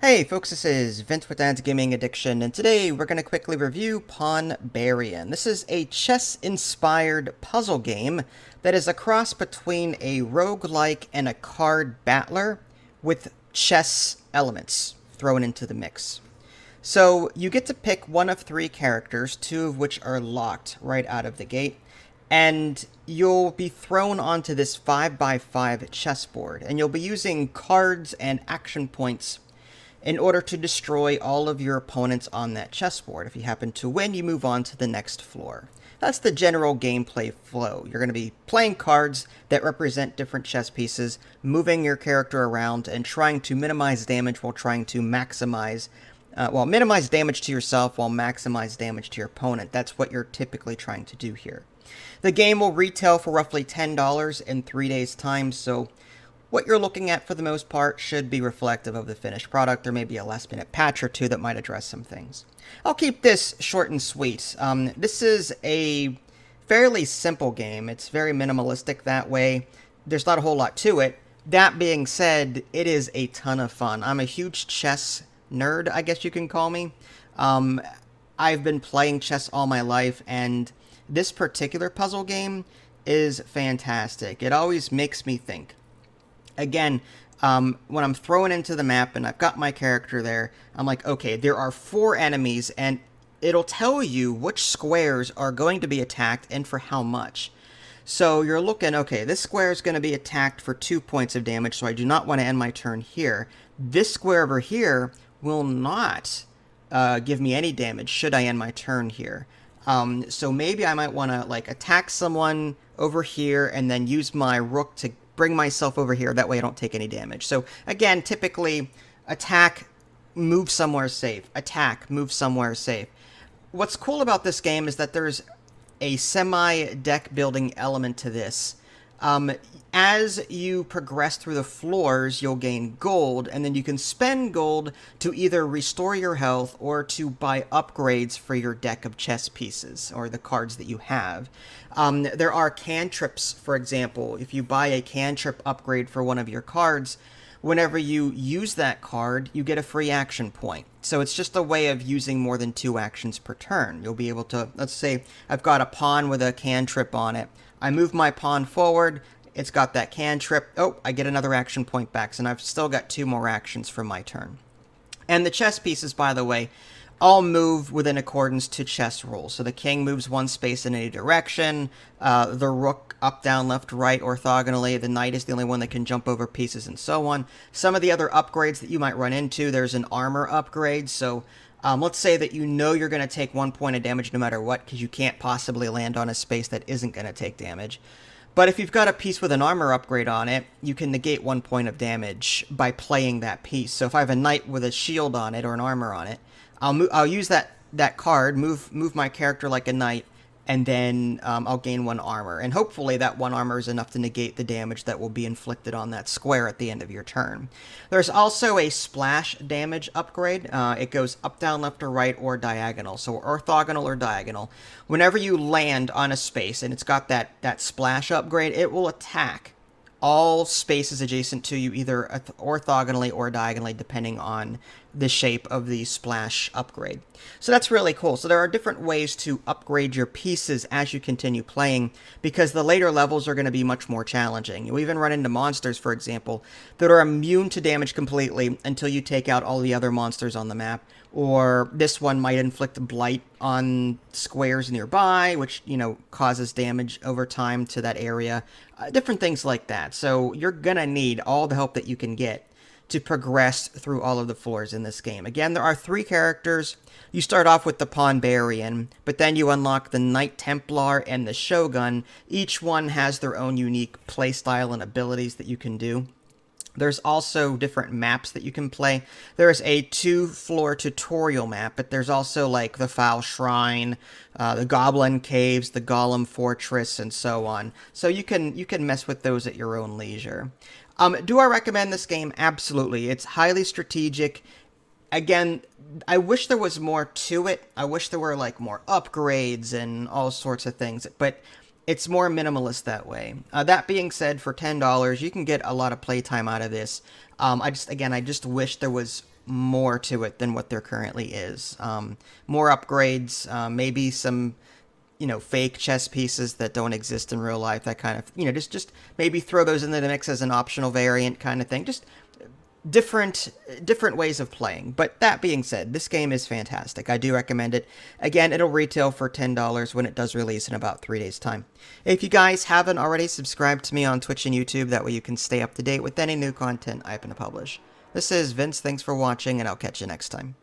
Hey folks, this is Vince with Dad's Gaming Addiction, and today we're going to quickly review Pawnbarian. This is a chess-inspired puzzle game that is a cross between a roguelike and a card battler with chess elements thrown into the mix. So you get to pick one of three characters, two of which are locked right out of the gate, and you'll be thrown onto this 5x5 chessboard, and you'll be using cards and action points in order to destroy all of your opponents on that chessboard. If you happen to win, you move on to the next floor. That's the general gameplay flow. You're going to be playing cards that represent different chess pieces, moving your character around, and trying to minimize damage while trying to minimize damage to yourself while maximize damage to your opponent. That's what you're typically trying to do here. The game will retail for roughly $10 in 3 days' time, so what you're looking at for the most part should be reflective of the finished product. There may be a last minute patch or two that might address some things. I'll keep this short and sweet. This is a fairly simple game. It's very minimalistic that way. There's not a whole lot to it. That being said, it is a ton of fun. I'm a huge chess nerd, I guess you can call me. I've been playing chess all my life, and this particular puzzle game is fantastic. It always makes me think. Again, when I'm thrown into the map and I've got my character there, I'm like, okay, there are 4 enemies, and it'll tell you which squares are going to be attacked and for how much. So you're looking, okay, this square is going to be attacked for 2 points of damage, so I do not want to end my turn here. This square over here will not give me any damage should I end my turn here. So maybe I might want to like attack someone over here and then use my rook to bring myself over here. That way I don't take any damage. So again, typically attack, move somewhere safe. Attack, move somewhere safe. What's cool about this game is that there's a semi-deck building element to this. As you progress through the floors, you'll gain gold, and then you can spend gold to either restore your health or to buy upgrades for your deck of chess pieces, or the cards that you have. There are cantrips, for example. If you buy a cantrip upgrade for one of your cards, whenever you use that card, you get a free action point. So it's just a way of using more than 2 actions per turn. You'll be able to, let's say I've got a pawn with a cantrip on it. I move my pawn forward, it's got that cantrip. Oh, I get another action point back, so I've still got 2 more actions for my turn. And the chess pieces, by the way, all move within accordance to chess rules. So the king moves 1 space in any direction, the rook up, down, left, right, orthogonally, the knight is the only one that can jump over pieces, and so on. Some of the other upgrades that you might run into, there's an armor upgrade, so let's say that you know you're going to take 1 point of damage no matter what, because you can't possibly land on a space that isn't going to take damage. But if you've got a piece with an armor upgrade on it, you can negate 1 point of damage by playing that piece. So if I have a knight with a shield on it or an armor on it, I'll use that card, move my character like a knight, and then I'll gain 1 armor. And hopefully that 1 armor is enough to negate the damage that will be inflicted on that square at the end of your turn. There's also a splash damage upgrade. It goes up, down, left, or right, or diagonal. So orthogonal or diagonal. Whenever you land on a space and it's got that splash upgrade, it will attack all spaces adjacent to you, either orthogonally or diagonally, depending on the shape of the splash upgrade. So that's really cool. So there are different ways to upgrade your pieces as you continue playing, because the later levels are going to be much more challenging. You even run into monsters, for example, that are immune to damage completely until you take out all the other monsters on the map. Or this one might inflict blight on squares nearby, which, causes damage over time to that area. Different things like that. So you're going to need all the help that you can get to progress through all of the floors in this game. Again, there are 3 characters. You start off with the Pawnbarian, but then you unlock the Knight Templar and the Shogun. Each one has their own unique playstyle and abilities that you can do. There's also different maps that you can play. There's a 2-floor tutorial map, but there's also like the Foul Shrine, the Goblin Caves, the Golem Fortress, and so on. So you can mess with those at your own leisure. Do I recommend this game? Absolutely. It's highly strategic. Again, I wish there was more to it. I wish there were like more upgrades and all sorts of things, but It's more minimalist that way. That being said, for $10, you can get a lot of playtime out of this. I just wish there was more to it than what there currently is. More upgrades, maybe some, fake chess pieces that don't exist in real life. That kind of, just maybe throw those into the mix as an optional variant kind of thing. Just different ways of playing. But that being said, this game is fantastic. I do recommend it. Again, it'll retail for $10 when it does release in about 3 days' time. If you guys haven't already, subscribe to me on Twitch and YouTube. That way you can stay up to date with any new content I happen to publish. This is Vince. Thanks for watching, and I'll catch you next time.